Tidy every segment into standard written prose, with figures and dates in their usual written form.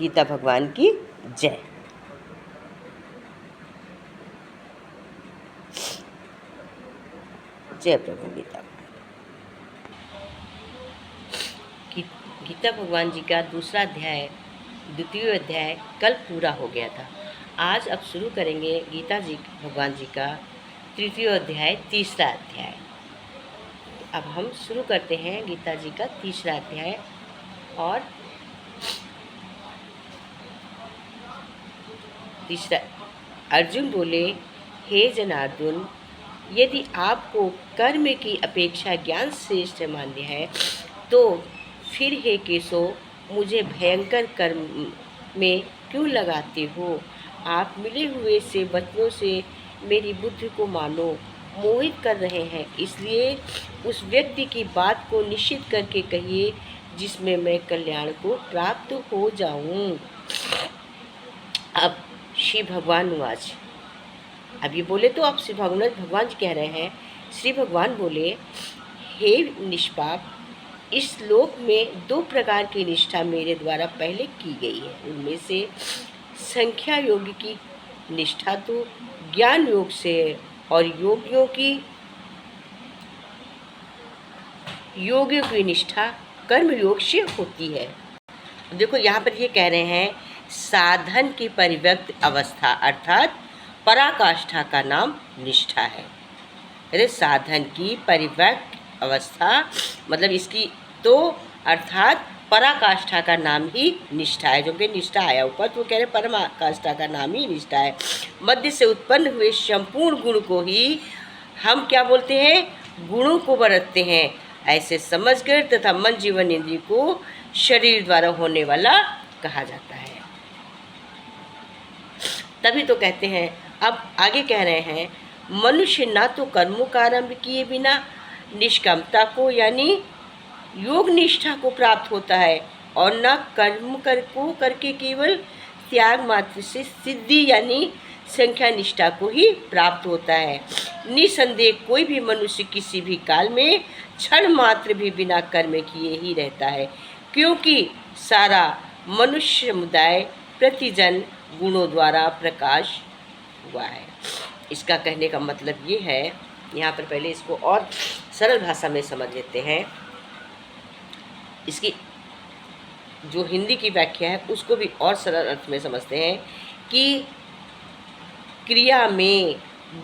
गीता भगवान की जय। जय प्रभु गीता। गीता भगवान जी का दूसरा अध्याय, द्वितीय अध्याय कल पूरा हो गया था। आज अब शुरू करेंगे गीता जी भगवान जी का तृतीय अध्याय, तीसरा अध्याय। अब हम शुरू करते हैं गीता जी का तीसरा अध्याय। और तीसरा, अर्जुन बोले, हे जनार्दन, यदि आपको कर्म की अपेक्षा ज्ञान श्रेष्ठ मान्य है तो फिर हे केशव, मुझे भयंकर कर्म में क्यों लगाते हो? आप मिले हुए से वचनों से मेरी बुद्धि को मानो मोहित कर रहे हैं, इसलिए उस व्यक्ति की बात को निश्चित करके कहिए जिसमें मैं कल्याण को प्राप्त हो जाऊं। अब श्री भगवान वाच, अब ये बोले तो अब श्री भगवान जी कह रहे हैं। श्री भगवान बोले, हे निष्पाप, इस लोक में दो प्रकार की निष्ठा मेरे द्वारा पहले की गई है। उनमें से संख्या योग की निष्ठा तो ज्ञान योग से है और योगियों की निष्ठा कर्म योग से होती है। देखो यहाँ पर ये कह रहे हैं, साधन की परिव्यक्त अवस्था अर्थात पराकाष्ठा का नाम निष्ठा है। अरे साधन की परिव्यक्त अवस्था मतलब इसकी तो अर्थात पराकाष्ठा का नाम ही निष्ठा है। जो कि निष्ठा आया ऊपर तो कह रहे पराकाष्ठा का नाम ही निष्ठा है। मध्य से उत्पन्न हुए संपूर्ण गुण को ही हम क्या बोलते हैं? गुणों को बरतते हैं। ऐसे समझकर तथा मन जीवन इंद्रिय को शरीर द्वारा होने वाला कहा जाता है। तभी तो कहते हैं, अब आगे कह रहे हैं, मनुष्य ना तो कर्मों का आरंभ किए बिना निष्कामता को यानी योग निष्ठा को प्राप्त होता है और न कर्म करके केवल त्याग मात्र से सिद्धि यानी संख्या निष्ठा को ही प्राप्त होता है। निसंदेह कोई भी मनुष्य किसी भी काल में क्षण मात्र भी बिना कर्म किए ही रहता है, क्योंकि सारा मनुष्य समुदाय प्रतिजन गुणों द्वारा प्रकाश हुआ है। इसका कहने का मतलब ये है, यहाँ पर पहले इसको और सरल भाषा में समझ लेते हैं। इसकी जो हिंदी की व्याख्या है उसको भी और सरल अर्थ में समझते हैं कि क्रिया में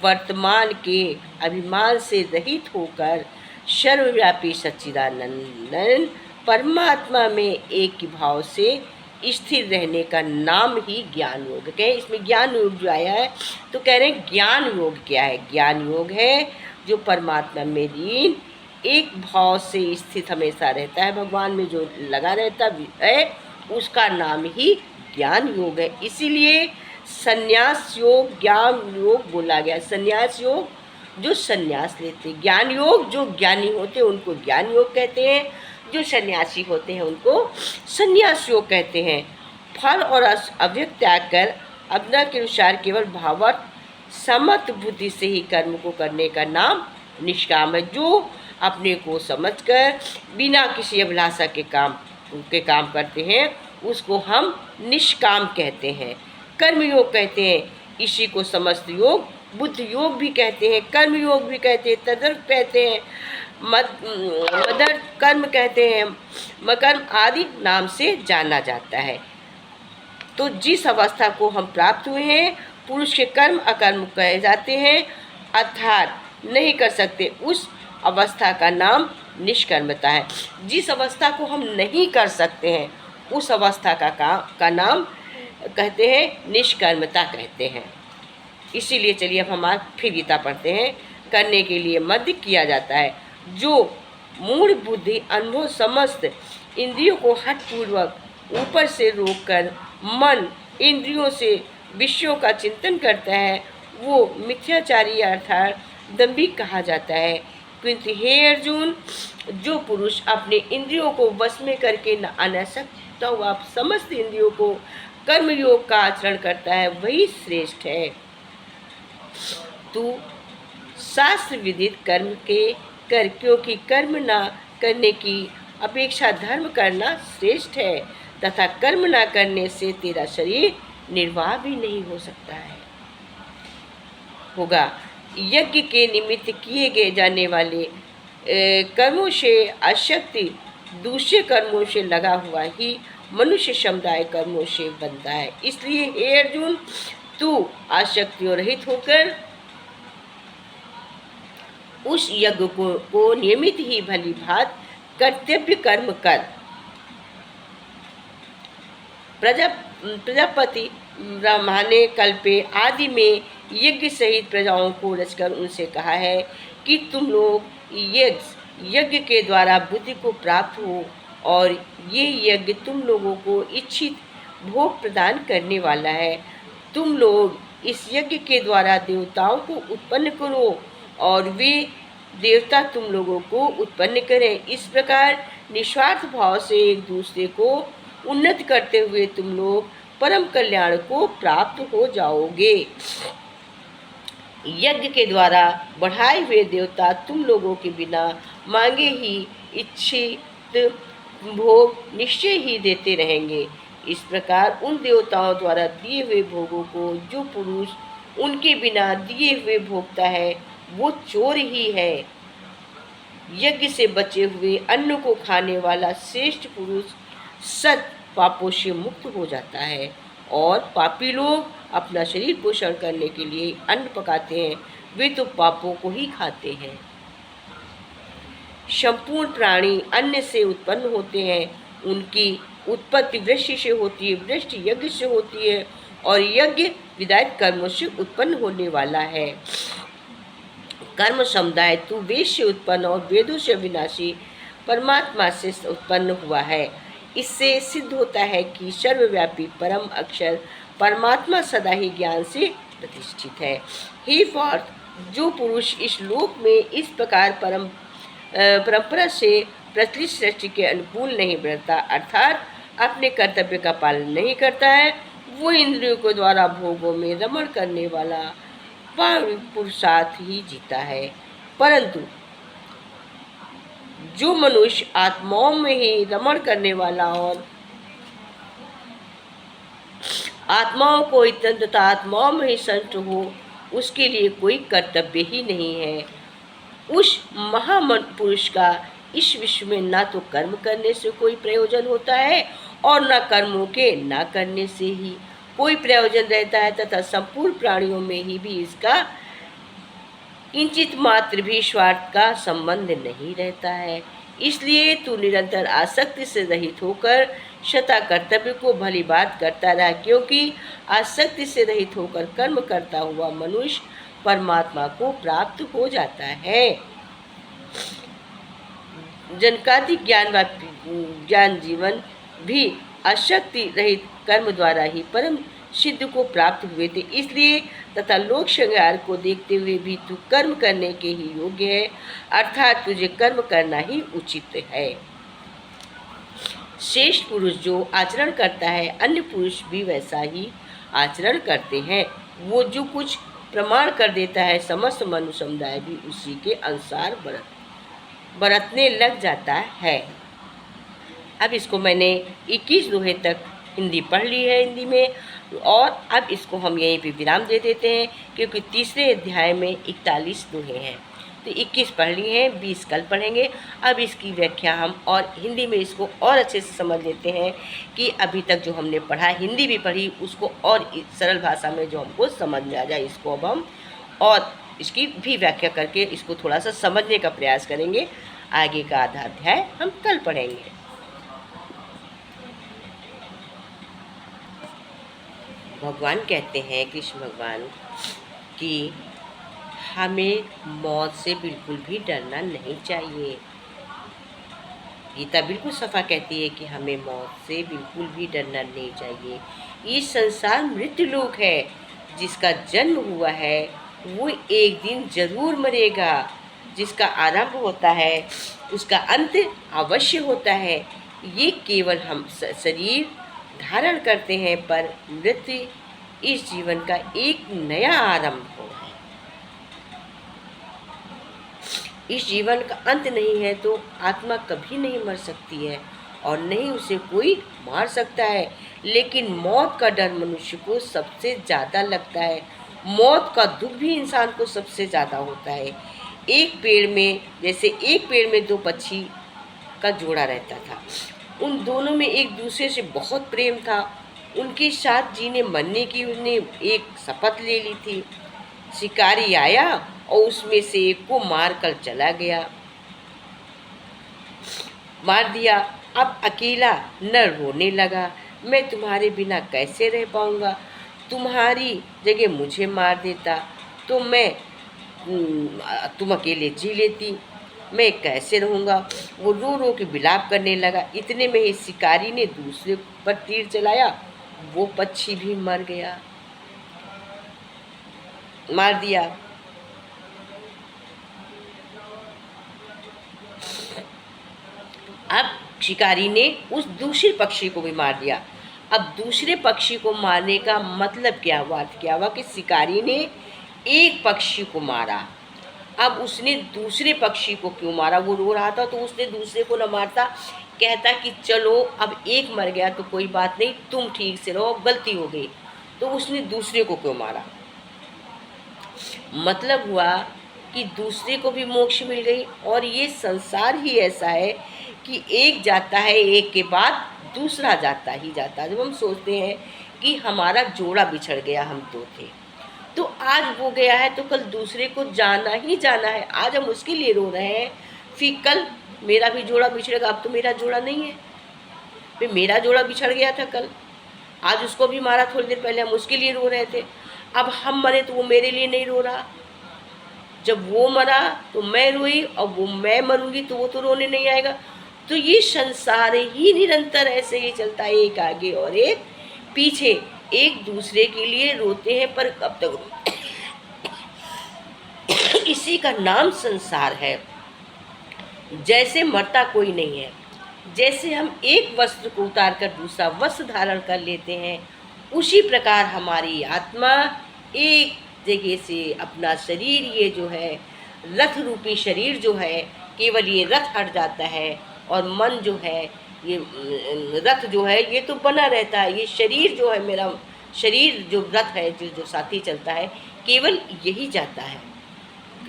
वर्तमान के अभिमान से रहित होकर सर्वव्यापी सच्चिदानंद परमात्मा में एक भाव से स्थिर रहने का नाम ही ज्ञान योग है। इसमें ज्ञान योग जो आया है तो कह रहे हैं ज्ञान योग क्या है? ज्ञान योग है जो परमात्मा में लीन एक भाव से स्थित हमेशा रहता है, भगवान में जो लगा रहता है, उसका नाम ही ज्ञान योग है। इसीलिए संन्यास योग ज्ञान योग बोला गया। संन्यास योग जो संन्यास लेते, ज्ञान योग जो ज्ञानी होते हैं उनको ज्ञान योग कहते हैं, जो सन्यासी होते हैं उनको संन्यास योग कहते हैं। फल और अव्यक्त त्याग कर अपना के अनुसार केवल भावार्थ समत बुद्धि से ही कर्म को करने का नाम निष्काम है। जो अपने को समझकर बिना किसी अभिलाषा के काम करते हैं उसको हम निष्काम कहते हैं, कर्म योग कहते हैं। इसी को समस्त योग, बुद्ध योग भी कहते हैं, कर्म योग भी कहते हैं, तदर्थ कहते हैं, मदर कर्म कहते हैं, मकर्म आदि नाम से जाना जाता है। तो जिस अवस्था को हम प्राप्त हुए हैं पुरुष के कर्म अकर्म कहे जाते हैं, अर्थात नहीं कर सकते, उस अवस्था का नाम निष्कर्मता है। जिस अवस्था को हम नहीं कर सकते हैं उस अवस्था का नाम कहते हैं निष्कर्मता कहते हैं। इसीलिए चलिए अब हम आज फिर गीता पढ़ते हैं। करने के लिए मध्य किया जाता है जो मूढ़ बुद्धि अनुभव समस्त इंद्रियों को हठपूर्वक ऊपर से रोककर मन इंद्रियों से विषयों का चिंतन करता है, वो मिथ्याचारी अर्थात दंभिक कहा जाता है। किंतु हे अर्जुन, जो पुरुष अपने इंद्रियों को वश में करके न अनासक्त हुआ समस्त इंद्रियों को कर्म योग का आचरण करता है वही श्रेष्ठ है। तू शास्त्र विदित कर्म के कर, क्योंकि कर्म न करने की अपेक्षा धर्म करना श्रेष्ठ है। तथा कर्म न करने से तेरा शरीर निर्वाह भी नहीं हो सकता है होगा। यज्ञ के निमित्त किए गए जाने वाले कर्मों से आसक्ति दूसरे कर्मों से लगा हुआ ही मनुष्य समुदाय कर्मों से बनता है। इसलिए हे अर्जुन, तू आसक्तियों रहित होकर उस यज्ञ को नियमित ही भली भांति कर्तव्य कर्म कर। प्रजापति ब्रह्मा ने कल्पे आदि में यज्ञ सहित प्रजाओं को रचकर उनसे कहा है कि तुम लोग यज्ञ के द्वारा बुद्धि को प्राप्त हो, और ये यज्ञ तुम लोगों को इच्छित भोग प्रदान करने वाला है। तुम लोग इस यज्ञ के द्वारा देवताओं को उत्पन्न करो और वे देवता तुम लोगों को उत्पन्न करें। इस प्रकार निस्वार्थ भाव से एक दूसरे को उन्नत करते हुए तुम लोग परम कल्याण को प्राप्त हो जाओगे। यज्ञ के द्वारा बढ़ाए हुए देवता तुम लोगों के बिना मांगे ही इच्छित भोग निश्चय ही देते रहेंगे। इस प्रकार उन देवताओं द्वारा दिए हुए भोगों को जो पुरुष उनके बिना दिए हुए भोगता है वो चोर ही है। यज्ञ से बचे हुए अन्न को खाने वाला श्रेष्ठ पुरुष सत पापों से मुक्त हो जाता है, और पापी लोग अपना शरीर पोषण करने के लिए अन्न पकाते हैं, वे तो पापों को ही खाते हैं। संपूर्ण प्राणी अन्न से उत्पन्न होते हैं, उनकी उत्पत्ति वृक्ष से होती है, वृक्ष यज्ञ से होती है, और यज्ञ विधायक कर्मों से उत्पन्न होने वाला है। कर्म समुदाय तू वेद से उत्पन्न और वेदों से विनाशी परमात्मा से उत्पन्न हुआ है। इससे सिद्ध होता है कि सर्वव्यापी परम अक्षर परमात्मा सदा ही ज्ञान से प्रतिष्ठित है। हे पार्थ, जो पुरुष इस लोक में इस प्रकार परंपरा से प्रचलित सृष्टि के अनुकूल नहीं बढ़ता, अर्थात अपने कर्तव्य का पालन नहीं करता है, वो इंद्रियों के द्वारा भोगों में रमण करने वाला पुरुषार्थ ही जीता है। परंतु जो मनुष्य आत्माओं में ही रमण करने वाला और आत्माओं को हितन तथा आत्माओं में ही संत हो, उसके लिए कोई कर्तव्य ही नहीं है। उस महामन पुरुष का इस विश्व में ना तो कर्म करने से कोई प्रयोजन होता है और न कर्मों के ना करने से ही कोई प्रयोजन रहता है, तथा संपूर्ण प्राणियों में ही भी इसका किंचित मात्र भी स्वार्थ का संबंध नहीं रहता है। इसलिए तू निरंतर आसक्ति से रहित होकर सदा कर्तव्य को भली बात करता रहा, क्योंकि आसक्ति से रहित होकर कर्म करता हुआ मनुष्य परमात्मा को प्राप्त हो जाता है। जनकादिक ज्ञान जीवन भी आसक्ति रहित कर्म द्वारा ही परम सिद्ध को प्राप्त हुए थे। इसलिए तथा लोक श्रृंगार को देखते हुए भी तू कर्म करने के ही योग्य है, अर्थात तुझे कर्म करना ही उचित है। श्रेष्ठ पुरुष जो आचरण करता है, अन्य पुरुष भी वैसा ही आचरण करते हैं। वो जो कुछ प्रमाण कर देता है, समस्त मनु समुदाय भी उसी के अनुसार बरतने लग जाता है। अब इसको मैंने 21 दोहे तक हिंदी पढ़ ली है हिंदी में, और अब इसको हम यहीं पे विराम दे देते हैं, क्योंकि तीसरे अध्याय में 41 दोहे हैं। तो 21 पढ़ लिए हैं, 20 कल पढ़ेंगे। अब इसकी व्याख्या हम और हिंदी में इसको और अच्छे से समझ लेते हैं कि अभी तक जो हमने पढ़ा, हिंदी भी पढ़ी, उसको और सरल भाषा में जो हमको समझ में आ जाए, इसको अब हम और इसकी भी व्याख्या करके इसको थोड़ा सा समझने का प्रयास करेंगे। आगे का आधा अध्याय हम कल पढ़ेंगे। भगवान कहते हैं, कृष्ण भगवान, कि हमें मौत से बिल्कुल भी डरना नहीं चाहिए। गीता बिल्कुल सफा कहती है कि हमें मौत से बिल्कुल भी डरना नहीं चाहिए। ये संसार मृत्यु लोक है, जिसका जन्म हुआ है वो एक दिन जरूर मरेगा। जिसका आरंभ होता है उसका अंत अवश्य होता है। ये केवल हम शरीर धारण करते हैं, पर मृत्यु इस जीवन का एक नया आरंभ है। इस जीवन का अंत नहीं है तो आत्मा कभी नहीं मर सकती है, और न ही उसे कोई मार सकता है। लेकिन मौत का डर मनुष्य को सबसे ज़्यादा लगता है। मौत का दुख भी इंसान को सबसे ज़्यादा होता है। एक पेड़ में दो पक्षी का जोड़ा रहता था। उन दोनों में एक दूसरे से बहुत प्रेम था। उनके साथ जीने मरने की उसने एक शपथ ले ली थी। शिकारी आया और उसमें से एक को मार कर चला गया, मार दिया। अब अकेला नर रोने लगा, मैं तुम्हारे बिना कैसे रह पाऊंगा। तुम्हारी जगह मुझे मार देता तो तुम अकेले जी लेती, मैं कैसे रहूँगा। वो रो रो के विलाप करने लगा। इतने में ही शिकारी ने दूसरे पर तीर चलाया, वो पक्षी भी मर गया, मार दिया। अब शिकारी ने उस दूसरे पक्षी को भी मार दिया। अब दूसरे पक्षी को मारने का मतलब क्या हुआ, कि शिकारी ने एक पक्षी को मारा। अब उसने दूसरे पक्षी को क्यों मारा, वो रो रहा था तो उसने दूसरे को न मारता, कहता कि चलो अब एक मर गया तो कोई बात नहीं, तुम ठीक से रहो, गलती हो गई। तो उसने दूसरे को क्यों मारा, मतलब हुआ कि दूसरे को भी मोक्ष मिल गई। और ये संसार ही ऐसा है कि एक जाता है, एक के बाद दूसरा जाता ही जाता है। जब हम सोचते हैं कि हमारा जोड़ा बिछड़ गया, हम दो थे, तो आज वो गया है तो कल दूसरे को जाना ही जाना है। आज हम उसके लिए रो रहे हैं, फिर कल मेरा भी जोड़ा बिछड़ेगा। अब तो मेरा जोड़ा नहीं है, फिर मेरा जोड़ा बिछड़ गया था कल, आज उसको भी मारा, थोड़ी देर पहले हम उसके लिए रो रहे थे। अब हम मरे तो वो मेरे लिए नहीं रो रहा, जब वो मरा तो मैं रोई, और वो मैं मरूंगी तो वो तो रोने नहीं आएगा। तो ये संसार ही निरंतर ऐसे ही चलता है, एक आगे और एक पीछे, एक दूसरे के लिए रोते हैं पर कब तक इसी का नाम संसार है। जैसे मरता कोई नहीं है, जैसे हम एक वस्त्र को उतार कर दूसरा वस्त्र धारण कर लेते हैं, उसी प्रकार हमारी आत्मा एक जगह से अपना शरीर, ये जो है रथ रूपी शरीर जो है, केवल ये रथ हट जाता है, और मन जो है, ये रथ जो है ये तो बना रहता है। ये शरीर जो है, मेरा शरीर जो रथ है, जो साथी चलता है, केवल यही जाता है।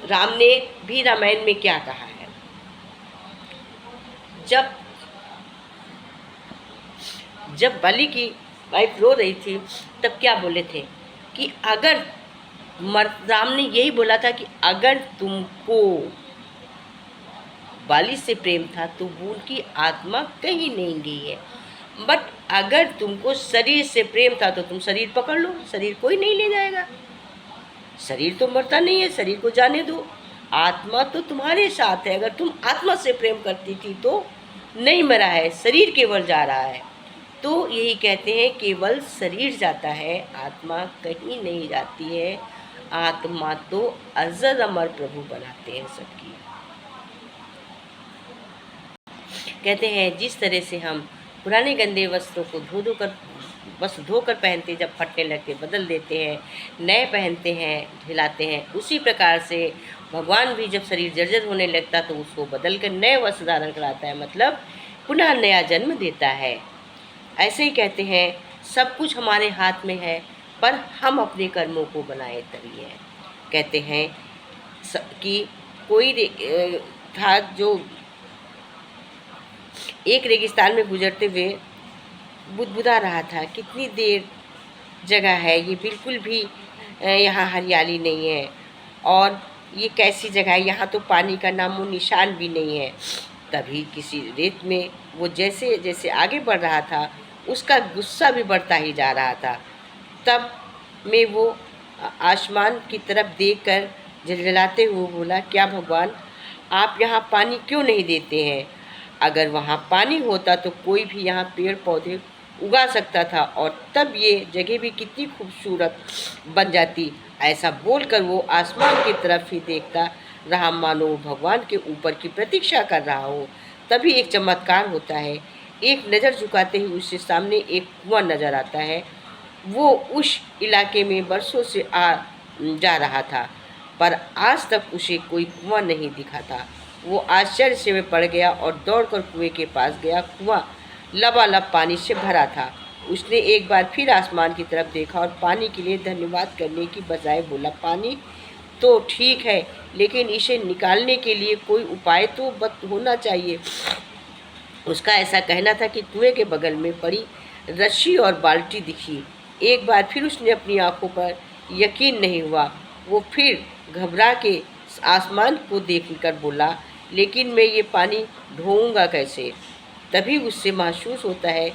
राम ने भी रामायण में क्या कहा है, जब बलि की वाइफ रो रही थी तब क्या बोले थे कि अगर राम ने यही बोला था कि अगर तुमको बाली से प्रेम था तो वो उनकी आत्मा कहीं नहीं गई है, बट अगर तुमको शरीर से प्रेम था तो तुम शरीर पकड़ लो, शरीर कोई नहीं ले जाएगा। शरीर तो मरता नहीं है, शरीर को जाने दो, आत्मा तो तुम्हारे साथ है। अगर तुम आत्मा से प्रेम करती थी तो नहीं मरा है, शरीर केवल जा रहा है। तो यही कहते हैं, केवल शरीर जाता है, आत्मा कहीं नहीं जाती है। आत्मा तो अजर अमर प्रभु बनाते हैं सबकी। कहते हैं जिस तरह से हम पुराने गंदे वस्त्रों को वस्त्र धोकर पहनते, जब फटने लगते बदल देते हैं, नए पहनते हैं, धुलाते हैं, उसी प्रकार से भगवान भी जब शरीर जर्जर होने लगता तो उसको बदल कर नए वस्त्र धारण कराता है, मतलब पुनः नया जन्म देता है। ऐसे ही कहते हैं सब कुछ हमारे हाथ में है, पर हम अपने कर्मों को बनाए तभी है। कहते हैं कि कोई था जो एक रेगिस्तान में गुजरते हुए बुदबुदा रहा था, कितनी देर जगह है ये, बिल्कुल भी यहाँ हरियाली नहीं है, और ये कैसी जगह है, यहाँ तो पानी का नामो निशान भी नहीं है। तभी किसी रेत में वो जैसे जैसे आगे बढ़ रहा था, उसका गुस्सा भी बढ़ता ही जा रहा था। तब में वो आसमान की तरफ देखकर झलझलाते हुए बोला, क्या भगवान आप यहाँ पानी क्यों नहीं देते हैं? अगर वहाँ पानी होता तो कोई भी यहाँ पेड़ पौधे उगा सकता था, और तब ये जगह भी कितनी खूबसूरत बन जाती। ऐसा बोलकर वो आसमान की तरफ ही देखता रहा, मानो भगवान के ऊपर की प्रतीक्षा कर रहा हो। तभी एक चमत्कार होता है, एक नज़र झुकाते ही उसके सामने एक कुआं नज़र आता है। वो उस इलाके में बरसों से आ जा रहा था, पर आज तक उसे कोई कुआं नहीं दिखा था। वो आश्चर्य से में पड़ गया और दौड़कर कुएं के पास गया। कुआं लबालब पानी से भरा था। उसने एक बार फिर आसमान की तरफ देखा और पानी के लिए धन्यवाद करने की बजाय बोला, पानी तो ठीक है, लेकिन इसे निकालने के लिए कोई उपाय तो होना चाहिए। उसका ऐसा कहना था कि कुएं के बगल में पड़ी रस्सी और बाल्टी दिखी। एक बार फिर उसने अपनी आंखों पर यकीन नहीं हुआ। वो फिर घबरा के आसमान को देखकर बोला, लेकिन मैं ये पानी ढोऊंगा कैसे? तभी उससे महसूस होता है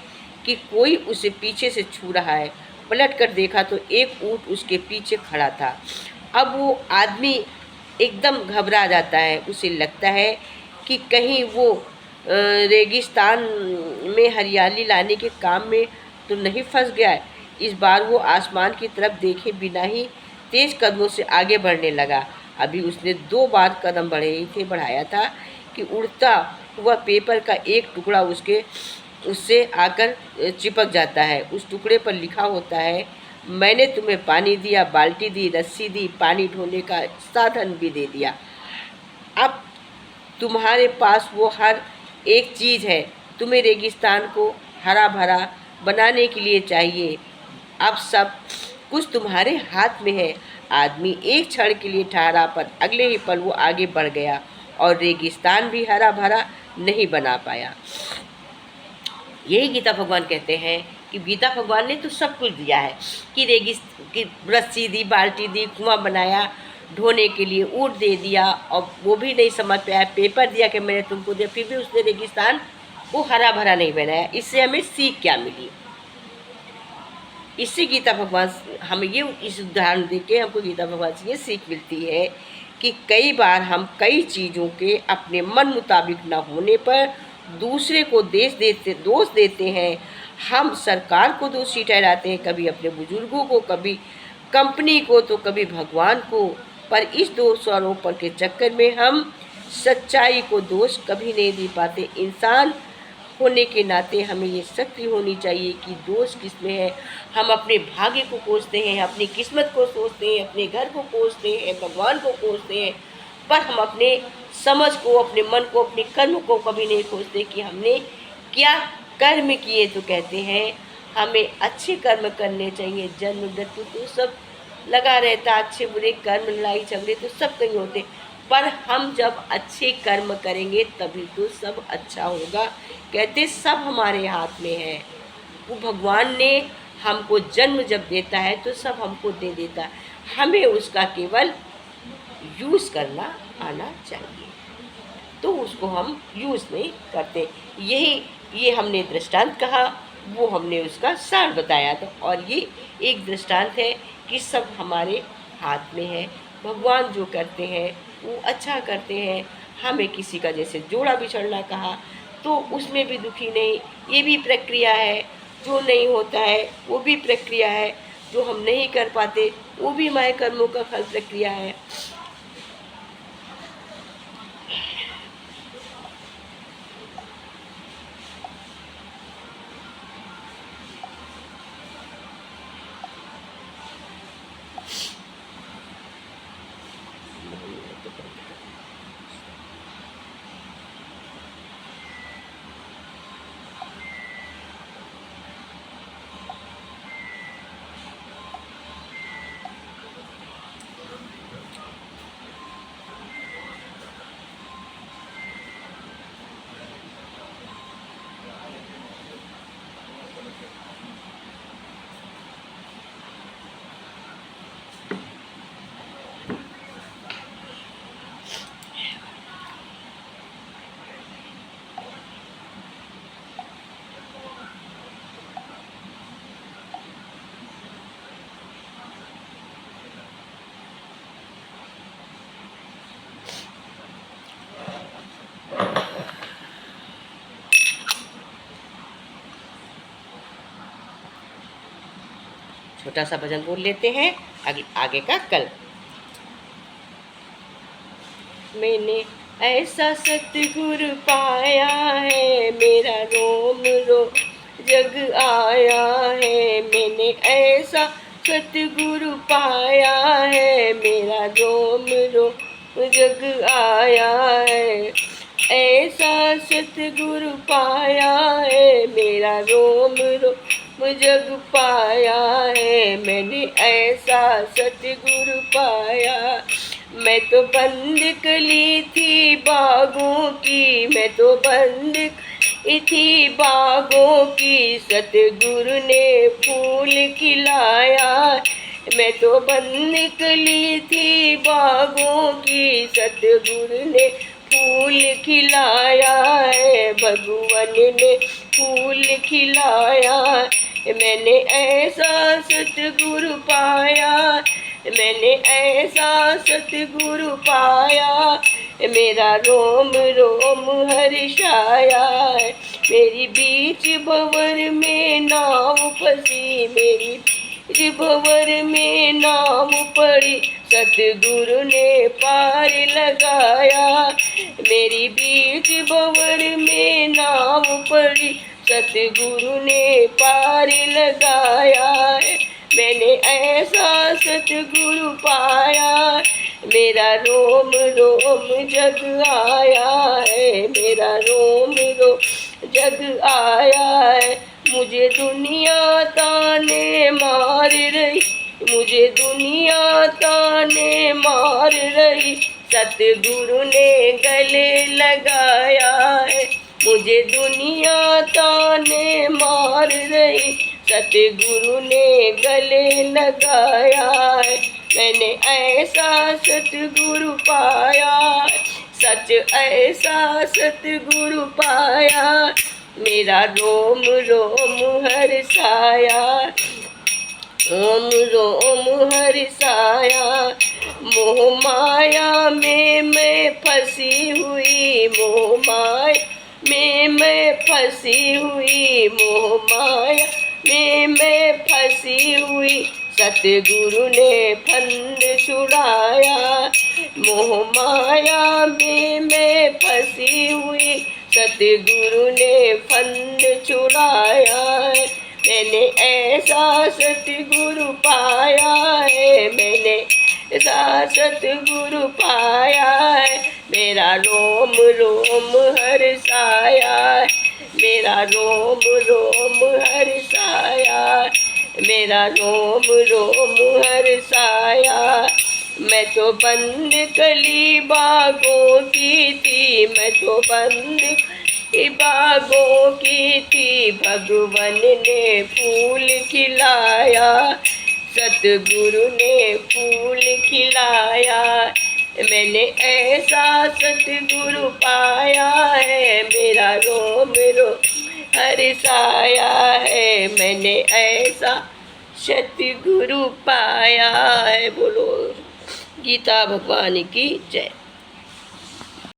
कि कोई उसे पीछे से छू रहा है। पलट कर देखा तो एक ऊंट उसके पीछे खड़ा था। अब वो आदमी एकदम घबरा जाता है। उसे लगता है कि कहीं वो रेगिस्तान में हरियाली लाने के काम में तो नहीं फंस गया है। इस बार वो आसमान की तरफ देखे बिना ही तेज कदमों से आगे बढ़ने लगा। अभी उसने 2 बार कदम बढ़ाया था कि उड़ता हुआ पेपर का एक टुकड़ा उससे आकर चिपक जाता है। उस टुकड़े पर लिखा होता है, मैंने तुम्हें पानी दिया, बाल्टी दी, रस्सी दी, पानी ढोने का साधन भी दे दिया। अब तुम्हारे पास वो हर एक चीज़ है। तुम्हें रेगिस्तान को हरा भरा बनाने के लिए चाहिए। अब सब कुछ तुम्हारे हाथ में है। आदमी एक क्षण के लिए ठहरा, पर अगले ही पल वो आगे बढ़ गया और रेगिस्तान भी हरा भरा नहीं बना पाया। यही गीता भगवान कहते हैं कि गीता भगवान ने तो सब कुछ दिया है कि की रस्सी दी, बाल्टी दी, कुआं बनाया, ढोने के लिए ऊँट दे दिया, और वो भी नहीं समझ पाया। पेपर दिया कि मैंने तुमको दिया, फिर भी उसने रेगिस्तान को हरा भरा नहीं बनाया। इससे हमें सीख क्या मिली? इससे गीता भगवान हमें ये इस उदाहरण दे के हमको गीता भगवान से ये सीख मिलती है कि कई बार हम कई चीज़ों के अपने मन मुताबिक न होने पर दूसरे को दोष देते हैं। हम सरकार को दोषी ठहराते हैं, कभी अपने बुजुर्गों को, कभी कंपनी को, तो कभी भगवान को। पर इस दोषारोपण के चक्कर में हम सच्चाई को दोष कभी नहीं दे पाते। इंसान होने के नाते हमें ये शक्ति होनी चाहिए कि दोष किसमें है। हम अपने भाग्य को कोसते हैं, अपनी किस्मत को सोचते हैं, अपने घर को कोसते हैं, भगवान को कोसते हैं, पर हम अपने समझ को, अपने मन को, अपने कर्म को कभी नहीं खोजते कि हमने क्या कर्म किए। तो कहते हैं हमें अच्छे कर्म करने चाहिए। जन्म मृत्यु तो सब लगा रहता, अच्छे बुरे कर्म, लड़ाई झगड़े तो सब कहीं होते, पर हम जब अच्छे कर्म करेंगे तभी तो सब अच्छा होगा। कहते सब हमारे हाथ में है। वो भगवान ने हमको जन्म जब देता है तो सब हमको दे देता है, हमें उसका केवल यूज़ करना आना चाहिए। तो उसको हम यूज़ नहीं करते। ये हमने दृष्टांत कहा, वो हमने उसका सार बताया था। और ये एक दृष्टांत है कि सब हमारे हाथ में है। भगवान जो करते हैं वो अच्छा करते हैं। हमें किसी का जैसे जोड़ा बिछड़ना कहा तो उसमें भी दुखी नहीं, ये भी प्रक्रिया है। जो नहीं होता है वो भी प्रक्रिया है। जो हम नहीं कर पाते वो भी हमारे कर्मों का फल प्रक्रिया है। छोटा सा भजन बोल लेते हैं आगे का कल। मैंने ऐसा सतगुरु पाया है, मेरा रोम रोम जग आया है। मैंने ऐसा सतगुरु पाया है, मेरा रोम रोम जग आया है। ऐसा सतगुरु पाया है, मेरा रोम रोम जग पाया है मैंने, ऐसा सतगुरु पाया। मैं तो बंद कली थी बागों की, मैं तो बंद थी बागों की, सतगुरु ने फूल खिलाया। मैं तो बंद कली थी बागों की, सतगुरु ने फूल खिलाया है, भगवान ने फूल खिलाया। मैंने ऐसा सतगुरु पाया, मैंने ऐसा सतगुरु पाया, मेरा रोम रोम हर्षाया। मेरी बीच भंवर में नाव फंसी, मेरी भंवर में नाव पड़ी, सतगुरु ने पार लगाया। मेरी बीच भंवर में नाव पड़ी, सतगुरु ने पार लगाया। मैंने ऐसा सतगुरु पाया, मेरा रोम रोम जग आया है, मेरा रोम रोम जग आया है। मुझे दुनिया ताने मार रही, मुझे दुनिया ताने मार रही, सतगुरु ने गले लगाया है। मुझे दुनिया ताने मार रही, सतगुरु ने गले लगाया है। मैंने ऐसा सतगुरु पाया, सच ऐसा सतगुरु पाया, मेरा रोम रोम हर्षाया, रोम रोम हर्षाया। मोह माया में मैं फंसी हुई, मोह माया में मैं फंसी हुई, मोह माया में मैं फंसी हुई, सतगुरु ने फंद छुड़ाया। मोह माया में मैं फंसी हुई, सतगुरु ने फंद छुड़ाया। मैंने ऐसा सतगुरु पाया है, मैंने ऐसा सतगुरु पाया है, मेरा रोम रोम हर्षाया, मेरा रोम रोम हर्षाया, मेरा रोम रोम हर्षाया। मैं तो बंद कली बागों की थी, मैं तो बंद बागों की थी, भगवान ने फूल खिलाया, सतगुरु ने फूल खिलाया। मैंने ऐसा सतगुरु पाया है, मेरा रोम रोम हर्षाया है, मैंने ऐसा सतगुरु पाया है। बोलो गीता भगवान की जय।